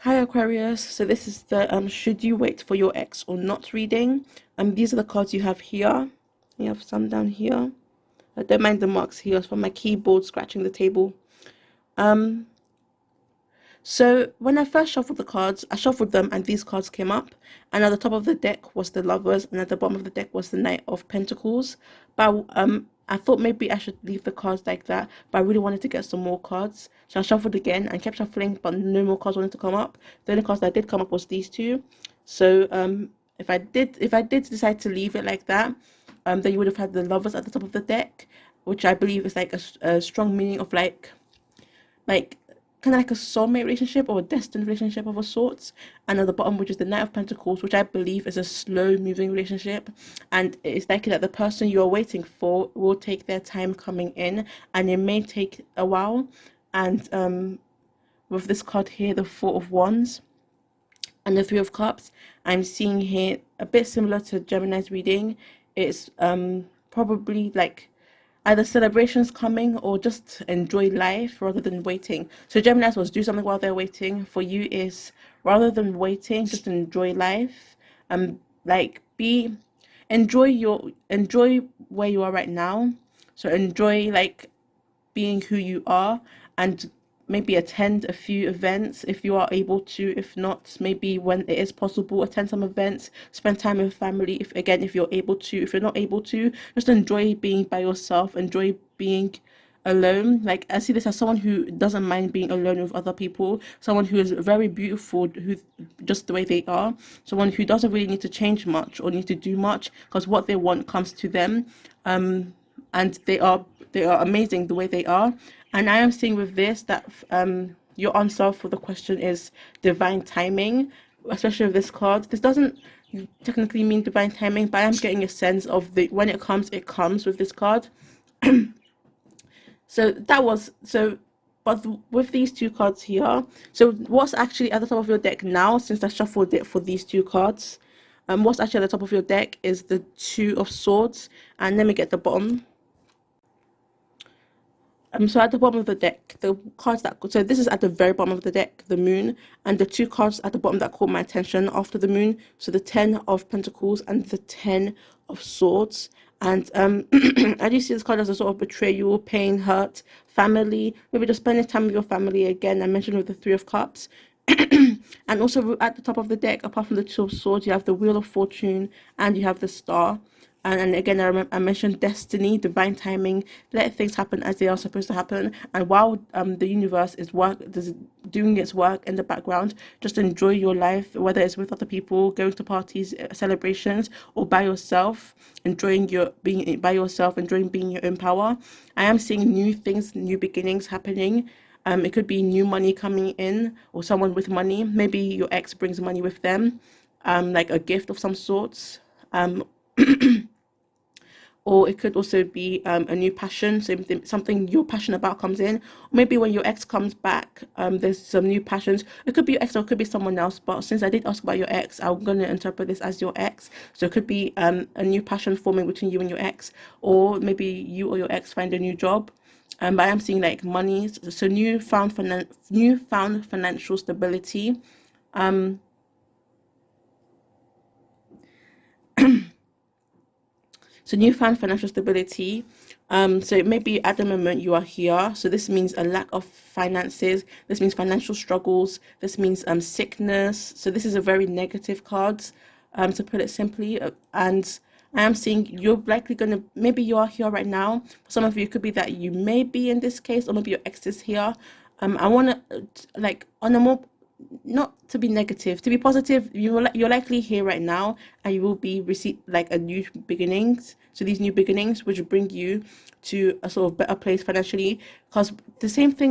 Hi Aquarius, so this is the should you wait for your ex or not reading. These are the cards you have here. You have some down here. I don't mind the marks here. It's from my keyboard scratching the table. Um so when I first shuffled the cards, I shuffled them and these cards came up. And at the top of the deck was the Lovers, and at the bottom of the deck was the Knight of Pentacles. But I thought maybe I should leave the cards like that, but I really wanted to get some more cards. So I shuffled again and kept shuffling, but no more cards wanted to come up. The only cards that did come up was these two. So if I did decide to leave it like that, then you would have had the Lovers at the top of the deck, which I believe is like a strong meaning of like kind of like a soulmate relationship or a destined relationship of a sorts. And at the bottom, which is the Knight of Pentacles, which I believe is a slow moving relationship. And it's likely that the person you're waiting for will take their time coming in, and it may take a while. And with this card here, the Four of Wands and the Three of Cups, I'm seeing here a bit similar to Gemini's reading. It's probably like either celebrations coming or just enjoy life rather than waiting. So Gemini's was do something while they're waiting. For you is rather than waiting, just enjoy life. Like be enjoy where you are right now. So enjoy like being who you are, and maybe attend a few events if you are able to. If not, maybe when it is possible, attend some events, spend time with family if you're able to. If you're not able to, just enjoy being by yourself, enjoy being alone. Like I see this as someone who doesn't mind being alone with other people, someone who is very beautiful, who just the way they are, someone who doesn't really need to change much or need to do much, because what they want comes to them. And they are amazing the way they are. And I am seeing with this that your answer for the question is divine timing, especially with this card. This doesn't technically mean divine timing, but I'm getting a sense of the when it comes with this card. So that was so. But with these two cards here, so what's actually at the top of your deck now, since I shuffled it for these two cards, what's actually at the top of your deck is the Two of Swords, and let me get the bottom. So at the bottom of the deck, the cards that so this is at the very bottom of the deck, the Moon, and the two cards at the bottom that caught my attention after the Moon. So the Ten of Pentacles and the Ten of Swords. And I do see this card as a sort of betrayal, pain, hurt, family. Maybe just spending time with your family again. I mentioned with the Three of Cups. And also at the top of the deck, apart from the Two of Swords, you have the Wheel of Fortune and you have the Star. And again, I mentioned destiny, divine timing. Let things happen as they are supposed to happen. And while the universe is doing its work in the background, just enjoy your life, whether it's with other people, going to parties, celebrations, or by yourself. Enjoying your being by yourself, enjoying being your own power. I am seeing new things, new beginnings happening. It could be new money coming in, or someone with money. Maybe your ex brings money with them, like a gift of some sorts. Or it could also be a new passion, so something you're passionate about comes in. Or maybe when your ex comes back, there's some new passions. It could be your ex or it could be someone else, but since I did ask about your ex, I'm going to interpret this as your ex. So it could be a new passion forming between you and your ex, or maybe you or your ex find a new job. But I am seeing like money, so newfound financial stability. Um, So newfound financial stability. So maybe at the moment you are here. So this means a lack of finances. This means financial struggles. This means sickness. So this is a very negative card, to put it simply. And I am seeing you're likely gonna maybe you are here right now. For some of you, it could be that you may be in this case, or maybe your ex is here. I want to like on a more not to be negative, to be positive. You're likely here right now, and you will be receive like a new beginnings. So these new beginnings, which bring you to a sort of better place financially. Because the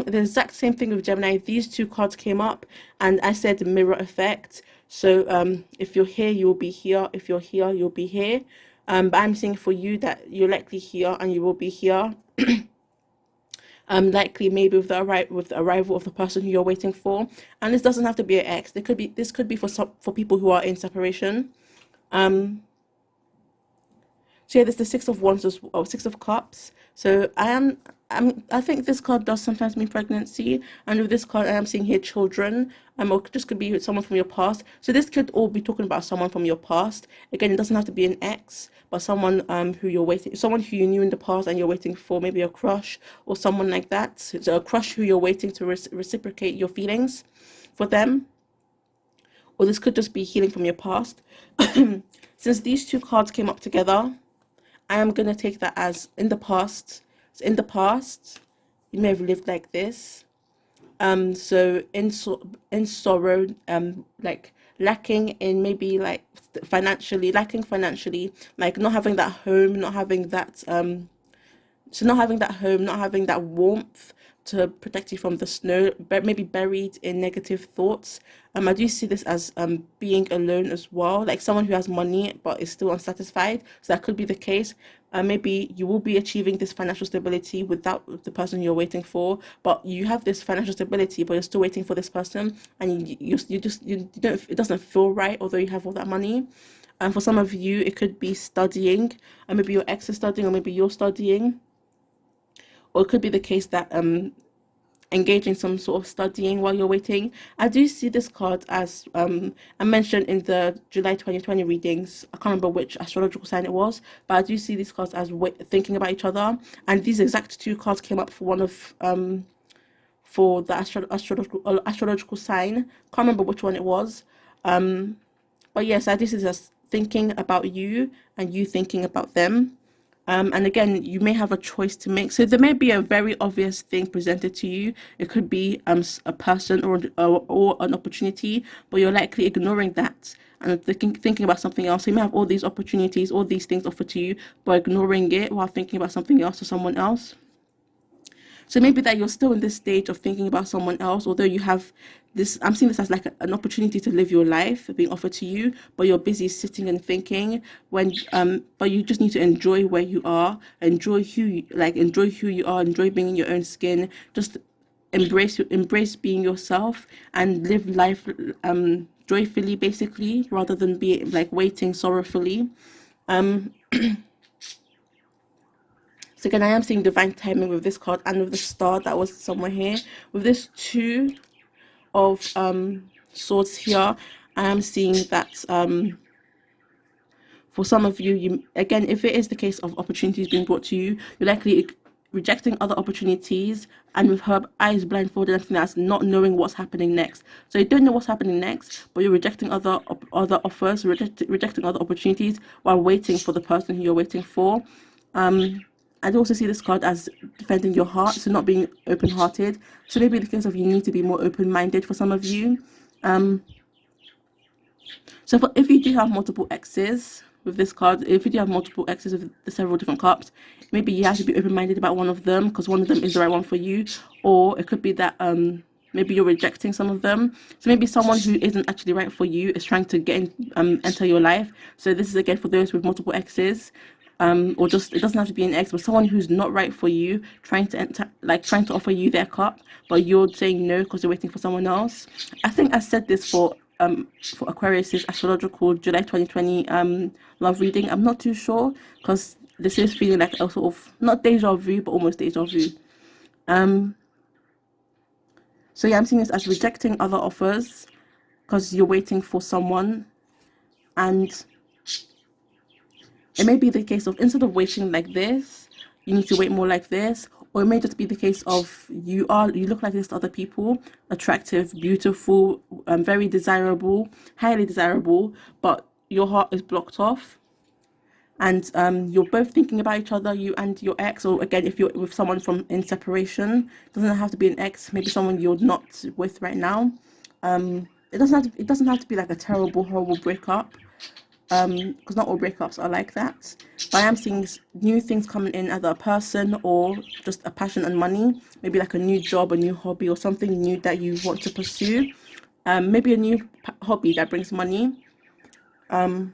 exact same thing with Gemini. These two cards came up, and I said mirror effect. So if you're here, you'll be here. If you're here, you'll be here. But I'm saying for you that you're likely here, and you will be here. Likely maybe with the arrival of the person who you're waiting for. And this doesn't have to be an ex. This could be for people who are in separation. So yeah, there's the Six of Wands or Six of Cups. So I am I think this card does sometimes mean pregnancy, and with this card, I am seeing here children. Or this could be someone from your past. So this could all be talking about someone from your past. Again, it doesn't have to be an ex, but someone who you're waiting, someone who you knew in the past and you're waiting for, maybe a crush or someone like that. So a crush who you're waiting to reciprocate your feelings for them. Or this could just be healing from your past. Since these two cards came up together, I am going to take that as in the past. So in the past, you may have lived like this. So in sorrow, like lacking in maybe like financially, lacking financially, like not having that home, not having that so not having that home, not having that warmth to protect you from the snow, but maybe buried in negative thoughts. I do see this as being alone as well, like someone who has money but is still unsatisfied. So that could be the case. Maybe you will be achieving this financial stability without the person you're waiting for, but you have this financial stability, but you're still waiting for this person, and you don't. It doesn't feel right, although you have all that money. And for some of you, it could be studying, and maybe your ex is studying, or maybe you're studying, or it could be the case that engage in some sort of studying while you're waiting. I do see this card as I mentioned in the July 2020 readings. I can't remember which astrological sign it was, but I do see these cards as thinking about each other. And these exact two cards came up for one of for the astrological sign. Can't remember which one it was. But yes, I do see this as thinking about you and you thinking about them. And again, you may have a choice to make. So there may be a very obvious thing presented to you. It could be a person or an opportunity, but you're likely ignoring that and thinking about something else. So you may have all these opportunities, all these things offered to you, but ignoring it while thinking about something else or someone else. So maybe that you're still in this stage of thinking about someone else, although you have this, I'm seeing this as like an opportunity to live your life being offered to you, but you're busy sitting and thinking but you just need to enjoy where you are, enjoy enjoy who you are, enjoy being in your own skin, just embrace being yourself and live life joyfully, basically, rather than be like waiting sorrowfully. So again, I am seeing divine timing with this card and with the star that was somewhere here. With this two of swords here, I am seeing that for some of you, again, if it is the case of opportunities being brought to you, you're likely rejecting other opportunities, and with her eyes blindfolded and that's not knowing what's happening next. So you don't know what's happening next, but you're rejecting other offers, rejecting other opportunities while waiting for the person who you're waiting for. I'd also see this card as defending your heart, so not being open-hearted. So maybe in the case of you need to be more open-minded for some of you. So if you do have multiple exes with this card, if you do have multiple exes with the several different cups, maybe you have to be open-minded about one of them because one of them is the right one for you. Or it could be that maybe you're rejecting some of them. So maybe someone who isn't actually right for you is trying to get in, enter your life. So this is again for those with multiple exes. Or just it doesn't have to be an ex, but someone who's not right for you, trying to enter, like trying to offer you their cup, but you're saying no because you're waiting for someone else. I think I said this for Aquarius's astrological July 2020 love reading. I'm not too sure because this is feeling like a sort of not deja vu, but almost deja vu. So yeah, I'm seeing this as rejecting other offers because you're waiting for someone, and it may be the case of instead of waiting like this, you need to wait more like this. Or it may just be the case of you look like this to other people, attractive, beautiful, very desirable, highly desirable, but your heart is blocked off. And you're both thinking about each other, you and your ex, or again, if you're with someone from in separation, it doesn't have to be an ex, maybe someone you're not with right now. It doesn't have to be like a terrible, horrible breakup. Because not all breakups are like that, but I am seeing new things coming in, either a person or just a passion and money, maybe like a new job, a new hobby, or something new that you want to pursue. Maybe a new hobby that brings money, or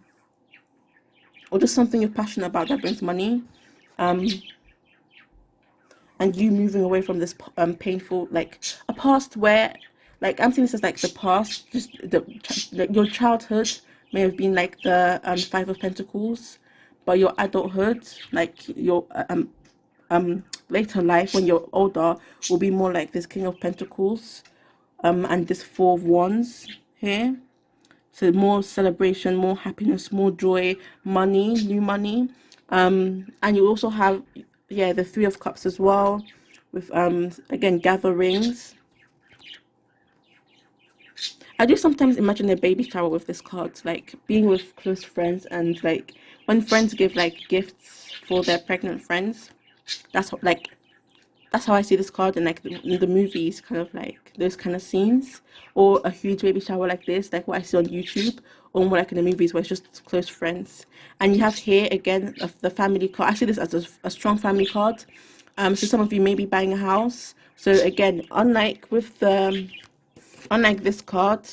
just something you're passionate about that brings money, and you moving away from this painful, like a past where, like I'm seeing this as like the past, just your childhood may have been like the Five of Pentacles, but your adulthood, like your later life, when you're older, will be more like this King of Pentacles, and this Four of Wands here. So more celebration, more happiness, more joy, money, new money. And you also have, yeah, the Three of Cups as well, with again, gatherings. I do sometimes imagine a baby shower with this card, like being with close friends, and like when friends give like gifts for their pregnant friends. That's like that's how I see this card in like in the movies, kind of like those kind of scenes, or a huge baby shower like this, like what I see on YouTube, or more like in the movies where it's just close friends. And you have here again the family card. I see this as a strong family card. So some of you may be buying a house. So again, unlike this card,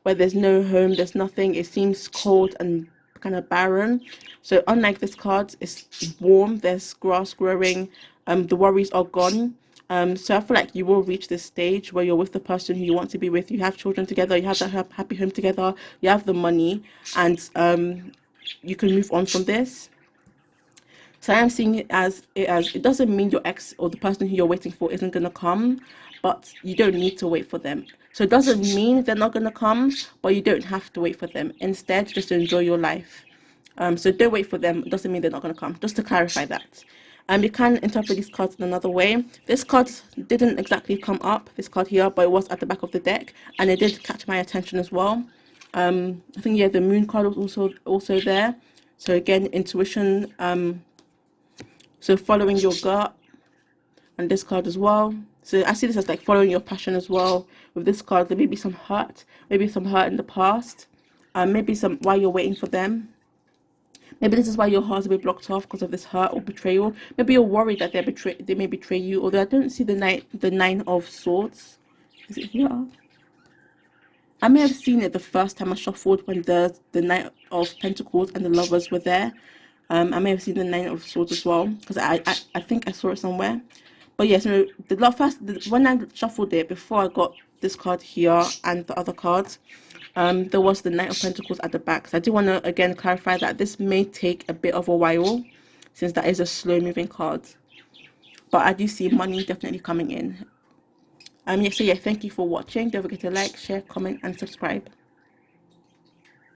where there's no home, there's nothing, it seems cold and kind of barren. So unlike this card, it's warm, there's grass growing, the worries are gone. So I feel like you will reach this stage where you're with the person who you want to be with. You have children together, you have that happy home together, you have the money, and you can move on from this. So I am seeing it as it doesn't mean your ex or the person who you're waiting for isn't gonna come, but you don't need to wait for them. So it doesn't mean they're not gonna come, but you don't have to wait for them. Instead, just enjoy your life. So don't wait for them. It doesn't mean they're not gonna come. Just to clarify that. You can interpret these cards in another way. This card didn't exactly come up, this card here, but it was at the back of the deck, and it did catch my attention as well. I think, yeah, the moon card was also there. So again, intuition. So following your gut, and this card as well. So I see this as like following your passion as well. With this card, there may be some hurt, maybe some hurt in the past, maybe some while you're waiting for them. Maybe this is why your heart's a bit blocked off because of this hurt or betrayal. Maybe you're worried that they may betray you. Although I don't see the nine of swords. Is it here? I may have seen it the first time I shuffled when the Knight of Pentacles and the Lovers were there. I may have seen the Nine of Swords as well, because I think I saw it somewhere. But yes, no, when I shuffled it, before I got this card here and the other cards, there was the Knight of Pentacles at the back. So I do want to again clarify that this may take a bit of a while, since that is a slow moving card. But I do see money definitely coming in. Yeah, so yeah, thank you for watching. Don't forget to like, share, comment, and subscribe.